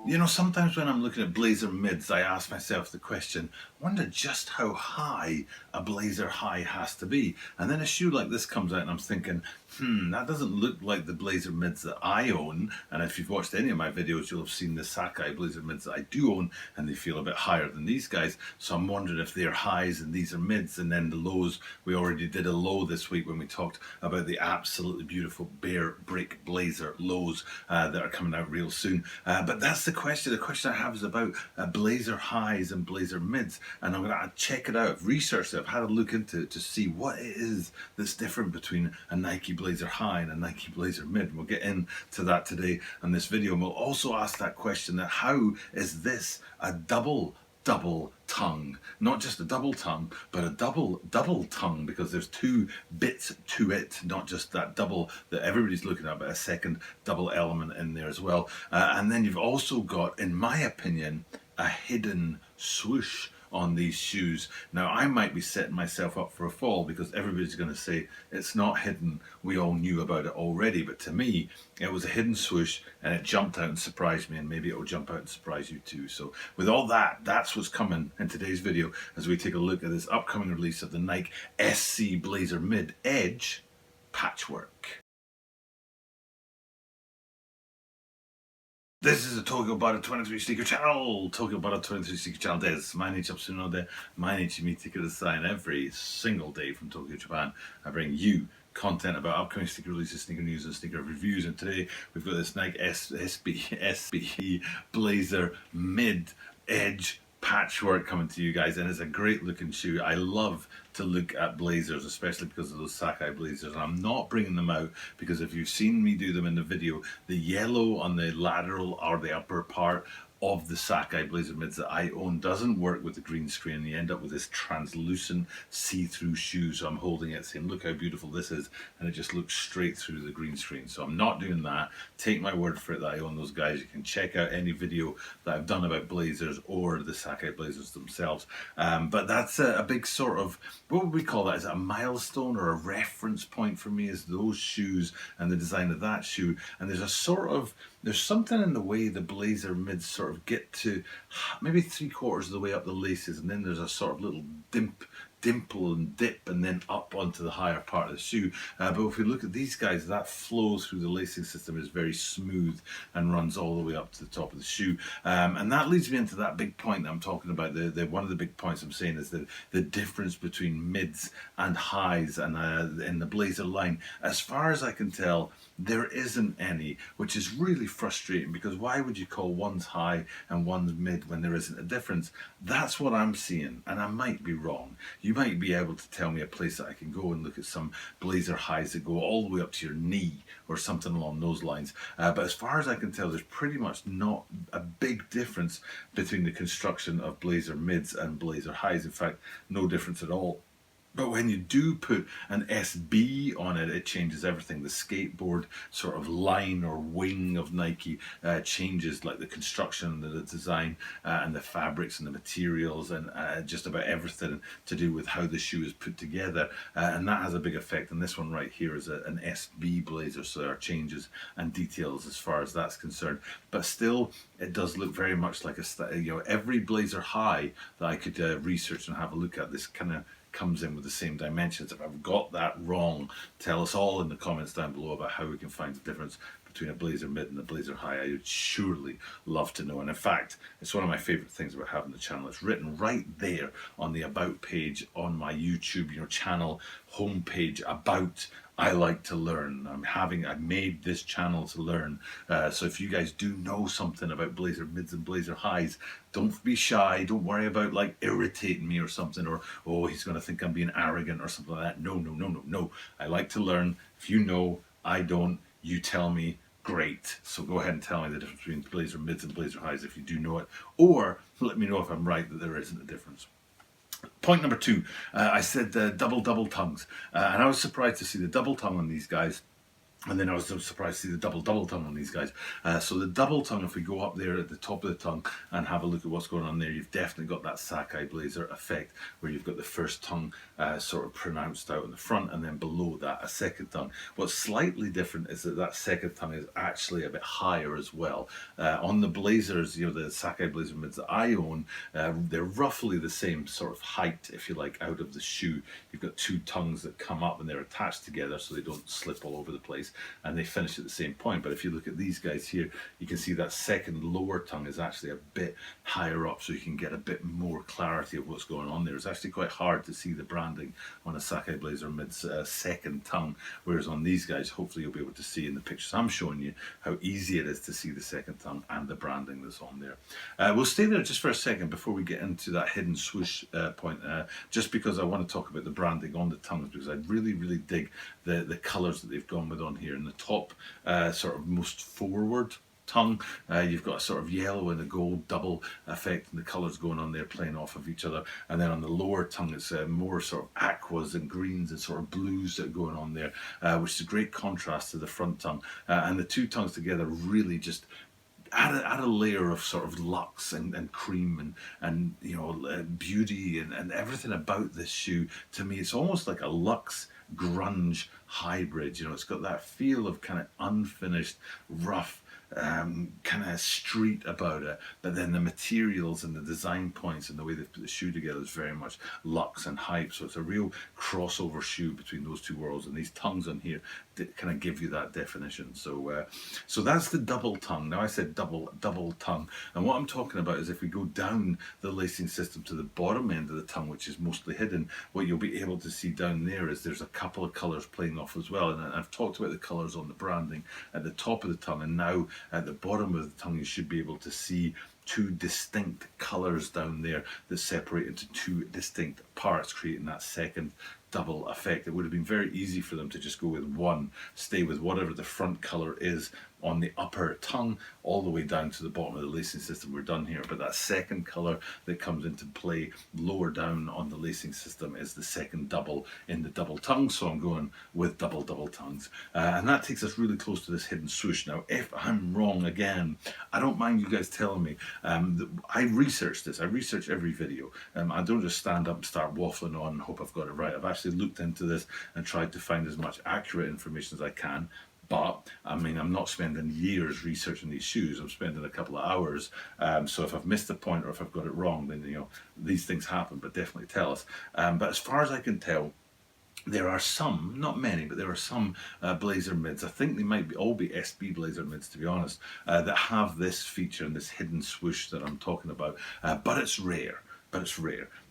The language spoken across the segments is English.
You know, sometimes when I'm looking at blazer mids, I ask myself the question, wonder just how high a blazer high has to be. And then a shoe like this comes out and I'm thinking, that doesn't look like the blazer mids that I own. And if you've watched any of my videos, you'll have seen the Sakai blazer mids that I do own, and they feel a bit higher than these guys. So I'm wondering if they're highs and these are mids, and then the lows. We already did a low this week when we talked about the absolutely beautiful Bear Brick Blazer lows that are coming out real soon. But that's the question. The question I have is about blazer highs and blazer mids, and I'm going to check it out. I've researched it. I've had a look into it to see what it is that's different between a Nike blazer high and a Nike blazer mid. And we'll get into that today in this video. And we'll also ask that question, that how is this a double tongue? Not just a double tongue, but a double tongue, because there's two bits to it, not just that double that everybody's looking at, but a second double element in there as well. And then you've also got, in my opinion, a hidden swoosh on these shoes. Now, I might be setting myself up for a fall because everybody's going to say it's not hidden, we all knew about it already. But to me, it was a hidden swoosh and it jumped out and surprised me, and maybe it will jump out and surprise you too. So with all that, that's what's coming in today's video as we take a look at this upcoming release of the Nike SC Blazer Mid Edge Patchwork. This is a Tokyo Butter 23 Sneaker Channel. Tokyo Butter 23 Sneaker Channel です。毎日アップするので、毎日見てください. And every single day from Tokyo, Japan, I bring you content about upcoming sneaker releases, sneaker news, and sneaker reviews. And today we've got this Nike SB Blazer Mid Edge Patchwork coming to you guys, and it's a great looking shoe. I love to look at blazers, especially because of those Sakai blazers, and I'm not bringing them out because if you've seen me do them in the video, the yellow on the lateral or the upper part of the Sakai blazer mids that I own doesn't work with the green screen, and you end up with this translucent see-through shoe. So I'm holding it saying, look how beautiful this is, and it just looks straight through the green screen. So I'm not doing that. Take my word for it that I own those guys. You can check out any video that I've done about blazers or the Sakai blazers themselves. But that's a big sort of, what would we call that? Is it a milestone or a reference point for me, is those shoes and the design of that shoe. And there's a sort of, there's something in the way the blazer mids sort of get to maybe 3/4 of the way up the laces, and then there's a sort of little dimple and dip and then up onto the higher part of the shoe. But if we look at these guys, that flow through the lacing system is very smooth and runs all the way up to the top of the shoe. And that leads me into that big point that I'm talking about. One of the big points I'm saying is that the difference between mids and highs and in the blazer line, as far as I can tell, there isn't any, which is really frustrating, because why would you call one's high and one's mid when there isn't a difference? That's what I'm seeing, and I might be wrong. You might be able to tell me a place that I can go and look at some blazer highs that go all the way up to your knee or something along those lines. But as far as I can tell, there's pretty much not a big difference between the construction of blazer mids and blazer highs. In fact, no difference at all. But when you do put an SB on it, it changes everything. The skateboard sort of line or wing of Nike changes, like the construction, the design, and the fabrics and the materials, and just about everything to do with how the shoe is put together. And that has a big effect. And this one right here is an SB blazer, so there are changes and details as far as that's concerned. But still, it does look very much like every blazer high that I could research and have a look at, this kind of comes in with the same dimensions. If I've got that wrong, tell us all in the comments down below about how we can find the difference between a blazer mid and a blazer high. I would surely love to know. And in fact, it's one of my favorite things about having the channel. It's written right there on the about page on my YouTube, channel homepage, about I like to learn. I made this channel to learn. So if you guys do know something about blazer mids and blazer highs, don't be shy. Don't worry about like irritating me or something, or oh, he's going to think I'm being arrogant or something like that. No. I like to learn. If you know, I don't, you tell me. Great. So go ahead and tell me the difference between blazer mids and blazer highs if you do know it, or let me know if I'm right that there isn't a difference. Point number 2, I said double tongues, and I was surprised to see the double tongue on these guys. And then I was surprised to see the double tongue on these guys. So the double tongue, if we go up there at the top of the tongue and have a look at what's going on there, you've definitely got that Sakai Blazer effect where you've got the first tongue sort of pronounced out in the front, and then below that a second tongue. What's slightly different is that that second tongue is actually a bit higher as well. On the Blazers, you know, the Sakai Blazer mids that I own, they're roughly the same sort of height, if you like, out of the shoe. You've got two tongues that come up and they're attached together so they don't slip all over the place, and they finish at the same point. But if you look at these guys here, you can see that second lower tongue is actually a bit higher up, so you can get a bit more clarity of what's going on there. It's actually quite hard to see the branding on a Sakai Blazer mid's second tongue, whereas on these guys, hopefully you'll be able to see in the pictures I'm showing you how easy it is to see the second tongue and the branding that's on there. We'll stay there just for a second before we get into that hidden swoosh point, just because I want to talk about the branding on the tongues, because I really dig the colours that they've gone with on here. In the top sort of most forward tongue, you've got a sort of yellow and a gold double effect, and the colours going on there playing off of each other. And then on the lower tongue, it's more sort of aquas and greens and sort of blues that are going on there, which is a great contrast to the front tongue. And the two tongues together really just add a layer of sort of luxe and cream and you know, beauty and everything about this shoe. To me, it's almost like a luxe grunge hybrid. You know, it's got that feel of kind of unfinished, rough, kind of street about it, but then the materials and the design points and the way they've put the shoe together is very much luxe and hype. So it's a real crossover shoe between those two worlds, and these tongues on here kind of give you that definition. So so that's the double tongue. Now I said double tongue, and what I'm talking about is if we go down the lacing system to the bottom end of the tongue, which is mostly hidden, what you'll be able to see down there is there's a couple of colours playing off as well. And I've talked about the colours on the branding at the top of the tongue, and now at the bottom of the tongue you should be able to see two distinct colours down there that separate into two distinct parts, creating that second double effect. It would have been very easy for them to just go with one, stay with whatever the front colour is on the upper tongue all the way down to the bottom of the lacing system. We're done here, but that second colour that comes into play lower down on the lacing system is the second double in the double tongue, so I'm going with double tongues. And that takes us really close to this hidden swoosh. Now, if I'm wrong again, I don't mind you guys telling me. I researched this. I research every video. I don't just stand up and start waffling on and hope I've got it right. I've actually looked into this and tried to find as much accurate information as I can. But, I mean, I'm not spending years researching these shoes. I'm spending a couple of hours. So if I've missed a point or if I've got it wrong, then, you know, these things happen, but definitely tell us. But as far as I can tell, there are some, not many, but there are some Blazer mids, I think they might all be SB Blazer mids to be honest, that have this feature and this hidden swoosh that I'm talking about, but it's rare.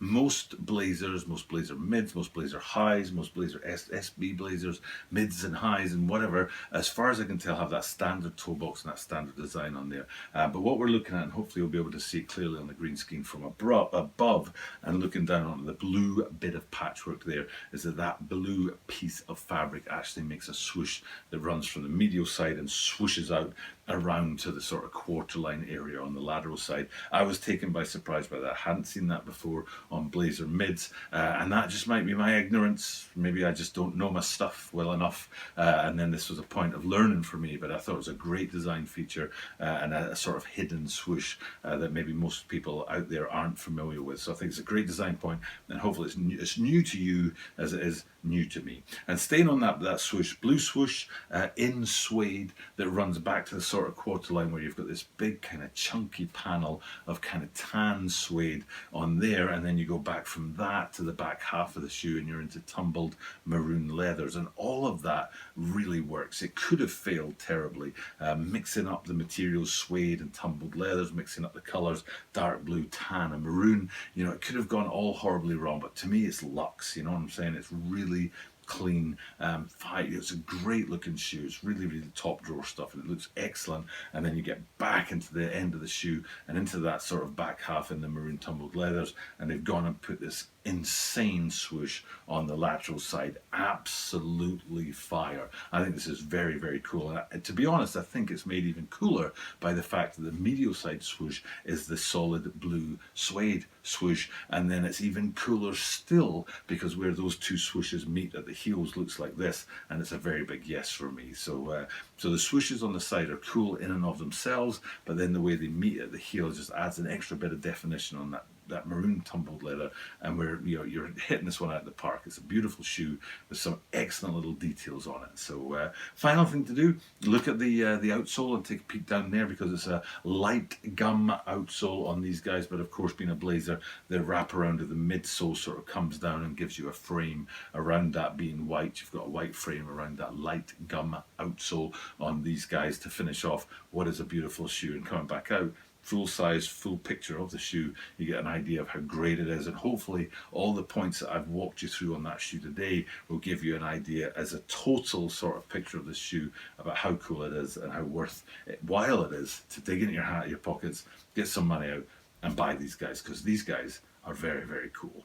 Most Blazers, most Blazer mids, most Blazer highs, most Blazer SB Blazers, mids and highs and whatever, as far as I can tell, have that standard toe box and that standard design on there. But what we're looking at, and hopefully you'll be able to see it clearly on the green screen from above and looking down on the blue bit of patchwork there, is that blue piece of fabric actually makes a swoosh that runs from the medial side and swooshes out around to the sort of quarter line area on the lateral side. I was taken by surprise by that. I hadn't seen that before on Blazer mids, and that just might be my ignorance. Maybe I just don't know my stuff well enough, and then this was a point of learning for me, but I thought it was a great design feature and a sort of hidden swoosh that maybe most people out there aren't familiar with. So I think it's a great design point, and hopefully it's new to you as it is new to me. And staying on that swoosh, blue swoosh in suede that runs back to the sort of quarter line where you've got this big kind of chunky panel of kind of tan suede on there, and then you go back from that to the back half of the shoe and you're into tumbled maroon leathers, and all of that really works. It could have failed terribly, mixing up the materials, suede and tumbled leathers, mixing up the colours, dark blue, tan and maroon. You know, it could have gone all horribly wrong, but to me it's luxe, you know what I'm saying? It's really clean. It's a great looking shoe. It's really top drawer stuff, and it looks excellent. And then you get back into the end of the shoe and into that sort of back half in the maroon tumbled leathers, and they've gone and put this insane swoosh on the lateral side. Absolutely fire. I think this is very, very cool. And to be honest, I think it's made even cooler by the fact that the medial side swoosh is the solid blue suede swoosh, and then it's even cooler still because where those two swooshes meet at the heels looks like this, and it's a very big yes for me. So so the swooshes on the side are cool in and of themselves, but then the way they meet at the heel just adds an extra bit of definition on that maroon tumbled leather, and you're hitting this one out of the park. It's a beautiful shoe with some excellent little details on it. So final thing to do, look at the outsole and take a peek down there, because it's a light gum outsole on these guys, but of course being a Blazer, the wraparound of the midsole sort of comes down and gives you a frame around that being white. You've got a white frame around that light gum outsole on these guys to finish off what is a beautiful shoe. And coming back out, full size, full picture of the shoe, you get an idea of how great it is, and hopefully all the points that I've walked you through on that shoe today will give you an idea as a total sort of picture of this shoe about how cool it is and how worth it while it is to dig into your pockets, get some money out and buy these guys, because these guys are very, very cool.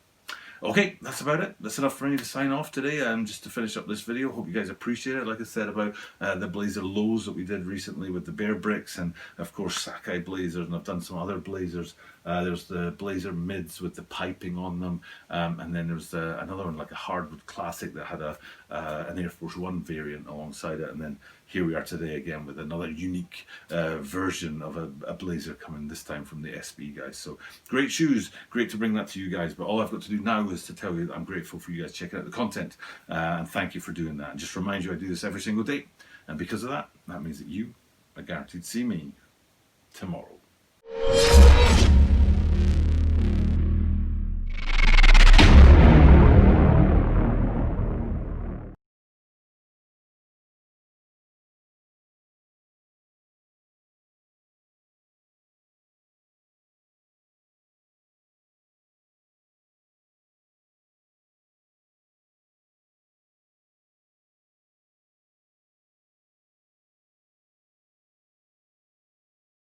Okay, that's about it. That's enough for me to sign off today. Just to finish up this video, hope you guys appreciate it. Like I said about the Blazer lows that we did recently with the Bear Bricks, and of course Sakai Blazers, and I've done some other Blazers. There's the Blazer mids with the piping on them, and then there's another one like a hardwood classic that had an Air Force One variant alongside it, and then here we are today again with another unique version of a Blazer coming this time from the SB guys. So great shoes, great to bring that to you guys, but all I've got to do now is to tell you that I'm grateful for you guys checking out the content, and thank you for doing that. And just remind you I do this every single day, and because of that, that means that you are guaranteed to see me tomorrow.